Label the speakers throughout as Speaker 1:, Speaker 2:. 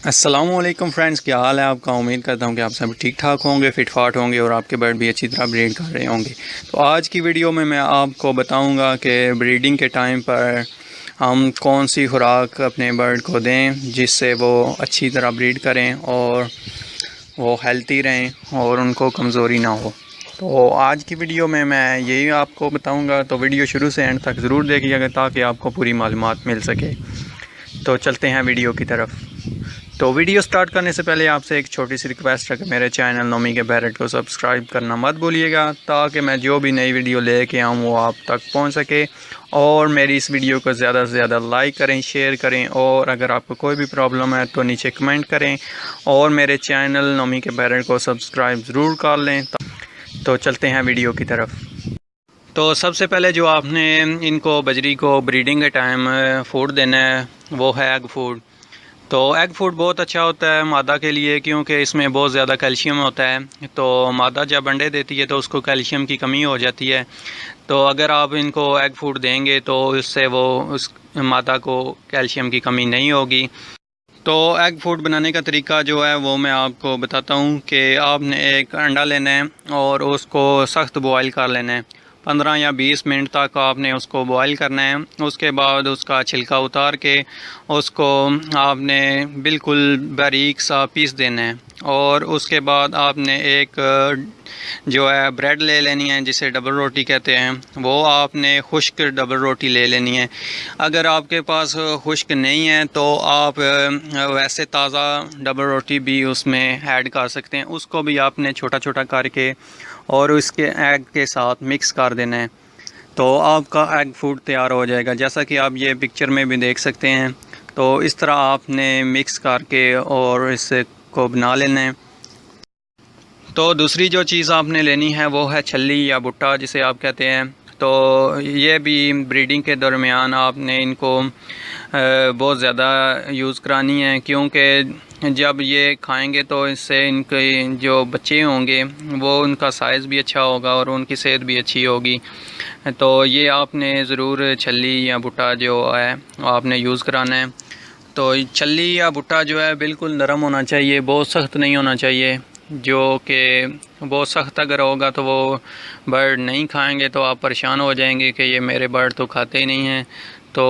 Speaker 1: अस्सलामुअलैकुम फ्रेंड्स, क्या हाल है आपका। उम्मीद करता हूँ कि आप सब ठीक ठाक होंगे, फिट फाट होंगे और आपके बर्ड भी अच्छी तरह ब्रीड कर रहे होंगे। तो आज की वीडियो में मैं आपको बताऊँगा कि ब्रीडिंग के टाइम पर हम कौन सी खुराक अपने बर्ड को दें जिससे वो अच्छी तरह ब्रीड करें और वो हेल्थी रहें और उनको कमज़ोरी ना हो। तो आज की वीडियो में मैं यही आपको बताऊँगा, तो वीडियो शुरू से एंड तक ज़रूर देखिएगा ताकि आपको पूरी मालूमात मिल सके। तो चलते हैं वीडियो की तरफ। तो वीडियो स्टार्ट करने से पहले आपसे एक छोटी सी रिक्वेस्ट है कि मेरे चैनल नोमी के पैरट को सब्सक्राइब करना मत भूलिएगा ताकि मैं जो भी नई वीडियो लेके आऊँ वो आप तक पहुंच सके। और मेरी इस वीडियो को ज़्यादा से ज़्यादा लाइक करें, शेयर करें और अगर आपको कोई भी प्रॉब्लम है तो नीचे कमेंट करें और मेरे चैनल नोमी के पैरट को सब्सक्राइब ज़रूर कर लें। तो चलते हैं वीडियो की तरफ। तो सबसे पहले जो आपने इनको बजरी को ब्रीडिंग के टाइम फूड देना है वो है एग फूड। तो एग फूड बहुत अच्छा होता है मादा के लिए क्योंकि इसमें बहुत ज़्यादा कैल्शियम होता है। तो मादा जब अंडे देती है तो उसको कैल्शियम की कमी हो जाती है। तो अगर आप इनको एग फूड देंगे तो उससे वो उस मादा को कैल्शियम की कमी नहीं होगी। तो एग फूड बनाने का तरीका जो है वो मैं आपको बताता हूँ कि आपने एक अंडा लेना है और उसको सख्त बॉयल कर लेना है। 15 या 20 मिनट तक आपने उसको बॉयल करना है। उसके बाद उसका छिलका उतार के उसको आपने बिल्कुल बारीक सा पीस देना है। और उसके बाद आपने एक जो है ब्रेड ले लेनी है जिसे डबल रोटी कहते हैं, वो आपने खुश्क डबल रोटी ले लेनी है। अगर आपके पास खुश्क नहीं है तो आप वैसे ताज़ा डबल रोटी भी उसमें ऐड कर सकते हैं। उसको भी आपने छोटा छोटा करके और उसके एग के साथ मिक्स कर देना है। तो आपका एग फूड तैयार हो जाएगा, जैसा कि आप ये पिक्चर में भी देख सकते हैं। तो इस तरह आपने मिक्स करके और इसको बना लेना है। तो दूसरी जो चीज़ आपने लेनी है वो है छल्ली या भुट्टा जिसे आप कहते हैं। तो ये भी ब्रीडिंग के दरमियान आपने इनको बहुत ज़्यादा यूज़ करानी है क्योंकि जब ये खाएंगे तो इससे इनके जो बच्चे होंगे वो उनका साइज़ भी अच्छा होगा और उनकी सेहत भी अच्छी होगी। तो ये आपने ज़रूर छल्ली या भुट्टा जो है आपने यूज़ कराना है। तो छल्ली या भुट्टा जो है बिल्कुल नरम होना चाहिए, बहुत सख्त नहीं होना चाहिए। जो कि बहुत सख्त अगर होगा तो वो बर्ड नहीं खाएंगे तो आप परेशान हो जाएंगे कि ये मेरे बर्ड तो खाते ही नहीं हैं। तो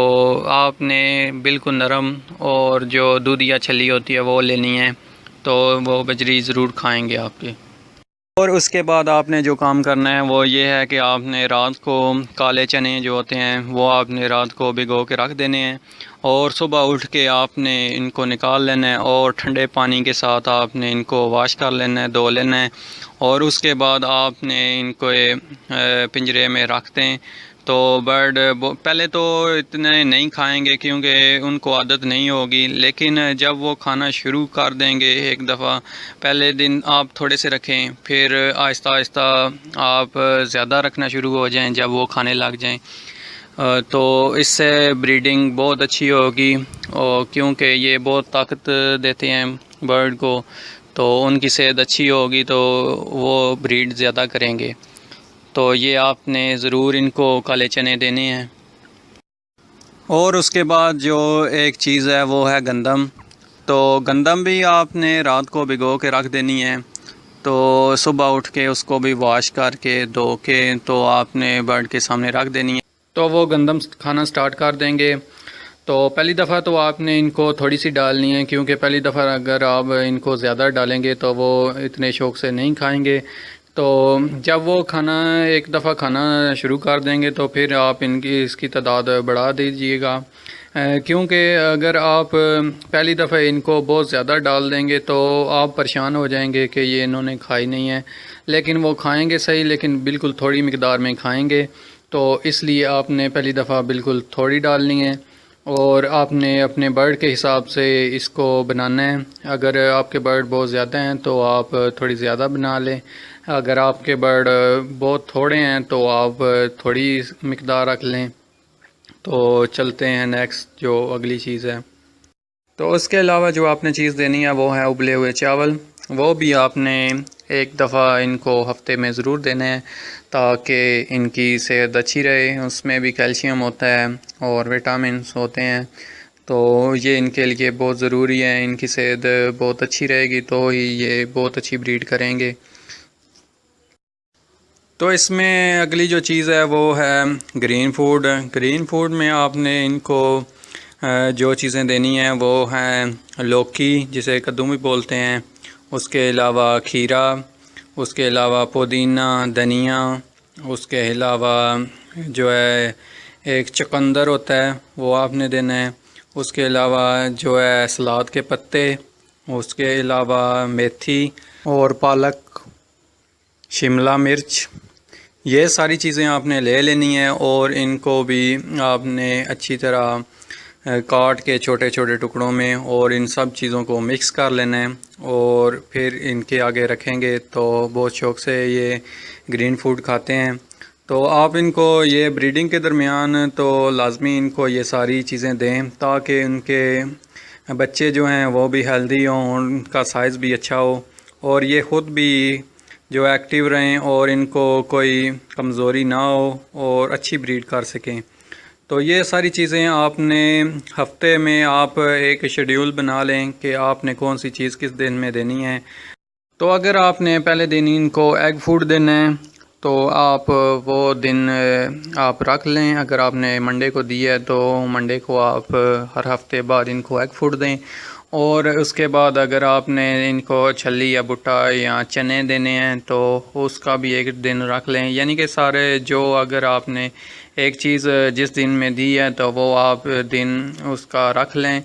Speaker 1: आपने बिल्कुल नरम और जो दूधिया छल्ली होती है वो लेनी है, तो वो बजरी ज़रूर खाएंगे आपके। और उसके बाद आपने जो काम करना है वो ये है कि आपने रात को काले चने जो होते हैं वो आपने रात को भिगो के रख देने हैं और सुबह उठ के आपने इनको निकाल लेना है और ठंडे पानी के साथ आपने इनको वॉश कर लेना है, धो लेना है। और उसके बाद आपने इनको पिंजरे में रख दें। तो बर्ड पहले तो इतने नहीं खाएंगे क्योंकि उनको आदत नहीं होगी, लेकिन जब वो खाना शुरू कर देंगे एक दफ़ा, पहले दिन आप थोड़े से रखें, फिर आहिस्ता आहिस्ता आप ज़्यादा रखना शुरू हो जाएं जब वो खाने लग जाएं। तो इससे ब्रीडिंग बहुत अच्छी होगी और क्योंकि ये बहुत ताकत देते हैं बर्ड को, तो उनकी सेहत अच्छी होगी तो वो ब्रीड ज़्यादा करेंगे। तो ये आपने ज़रूर इनको काले चने देने हैं। और उसके बाद जो एक चीज़ है वो है गंदम। तो गंदम भी आपने रात को भिगो के रख देनी है। तो सुबह उठ के उसको भी वॉश करके धो के तो आपने बर्ड के सामने रख देनी है। तो वो गंदम खाना स्टार्ट कर देंगे। तो पहली दफ़ा तो आपने इनको थोड़ी सी डालनी है क्योंकि पहली दफ़ा अगर आप इनको ज़्यादा डालेंगे तो वो इतने शौक़ से नहीं खाएंगे। तो जब वो खाना एक दफ़ा खाना शुरू कर देंगे तो फिर आप इसकी तादाद बढ़ा दीजिएगा, क्योंकि अगर आप पहली दफ़ा इनको बहुत ज़्यादा डाल देंगे तो आप परेशान हो जाएंगे कि ये इन्होंने खाई नहीं है। लेकिन वो खाएंगे सही, लेकिन बिल्कुल थोड़ी मिकदार में खाएंगे। तो इसलिए आपने पहली दफ़ा बिल्कुल थोड़ी डालनी है और आपने अपने बर्ड के हिसाब से इसको बनाना है। अगर आपके बर्ड बहुत ज़्यादा हैं तो आप थोड़ी ज़्यादा बना लें, अगर आपके बर्ड बहुत थोड़े हैं तो आप थोड़ी मिकदार रख लें। तो चलते हैं नेक्स्ट जो अगली चीज़ है। तो उसके अलावा जो आपने चीज़ देनी है वो है उबले हुए चावल। वो भी आपने एक दफ़ा इनको हफ्ते में ज़रूर देना है ताकि इनकी सेहत अच्छी रहे। उसमें भी कैल्शियम होता है और विटामिन्स होते हैं। तो ये इनके लिए बहुत ज़रूरी है, इनकी सेहत बहुत अच्छी रहेगी तो ही ये बहुत अच्छी ब्रीड करेंगे। तो इसमें अगली जो चीज़ है वो है ग्रीन फूड। ग्रीन फूड में आपने इनको जो चीज़ें देनी हैं वो हैं लौकी, जिसे कद्दू भी बोलते हैं, उसके अलावा खीरा, उसके अलावा पुदीना, धनिया, उसके अलावा जो है एक चुकंदर होता है वो आपने देना है, उसके अलावा जो है सलाद के पत्ते, उसके अलावा मेथी और पालक, शिमला मिर्च, ये सारी चीज़ें आपने ले लेनी है और इनको भी आपने अच्छी तरह काट के छोटे छोटे टुकड़ों में और इन सब चीज़ों को मिक्स कर लेना है और फिर इनके आगे रखेंगे तो बहुत शौक़ से ये ग्रीन फूड खाते हैं। तो आप इनको ये ब्रीडिंग के दरमियान तो लाजमी इनको ये सारी चीज़ें दें ताकि उनके बच्चे जो हैं वो भी हेल्दी हों, उनका साइज़ भी अच्छा हो और ये ख़ुद भी जो एक्टिव रहें और इनको कोई कमज़ोरी ना हो और अच्छी ब्रीड कर सकें। तो ये सारी चीज़ें आपने हफ्ते में आप एक शेड्यूल बना लें कि आपने कौन सी चीज़ किस दिन में देनी है। तो अगर आपने पहले दिन इनको एग फूड देना है तो आप वो दिन आप रख लें। अगर आपने मंडे को दिया है तो मंडे को आप हर हफ्ते बाद इनको एग फूड दें और उसके बाद अगर आपने इनको छल्ली या भुट्टा या चने देने हैं तो उसका भी एक दिन रख लें। यानी कि सारे जो अगर आपने एक चीज़ जिस दिन में दी है तो वो आप दिन उसका रख लें।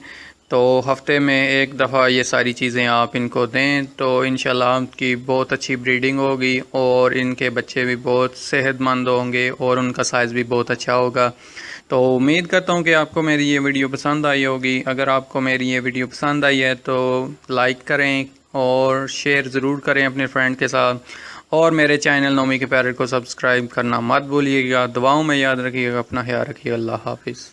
Speaker 1: तो हफ्ते में एक दफ़ा ये सारी चीज़ें आप इनको दें तो इंशाल्लाह आपकी बहुत अच्छी ब्रीडिंग होगी और इनके बच्चे भी बहुत सेहतमंद होंगे और उनका साइज़ भी बहुत अच्छा होगा। तो उम्मीद करता हूँ कि आपको मेरी ये वीडियो पसंद आई होगी। अगर आपको मेरी ये वीडियो पसंद आई है तो लाइक करें और शेयर ज़रूर करें अपने फ्रेंड के साथ और मेरे चैनल नोमी के पैरट को सब्सक्राइब करना मत भूलिएगा। दुआओं में याद रखिएगा, अपना ख्याल रखिएगा। अल्लाह हाफिज़।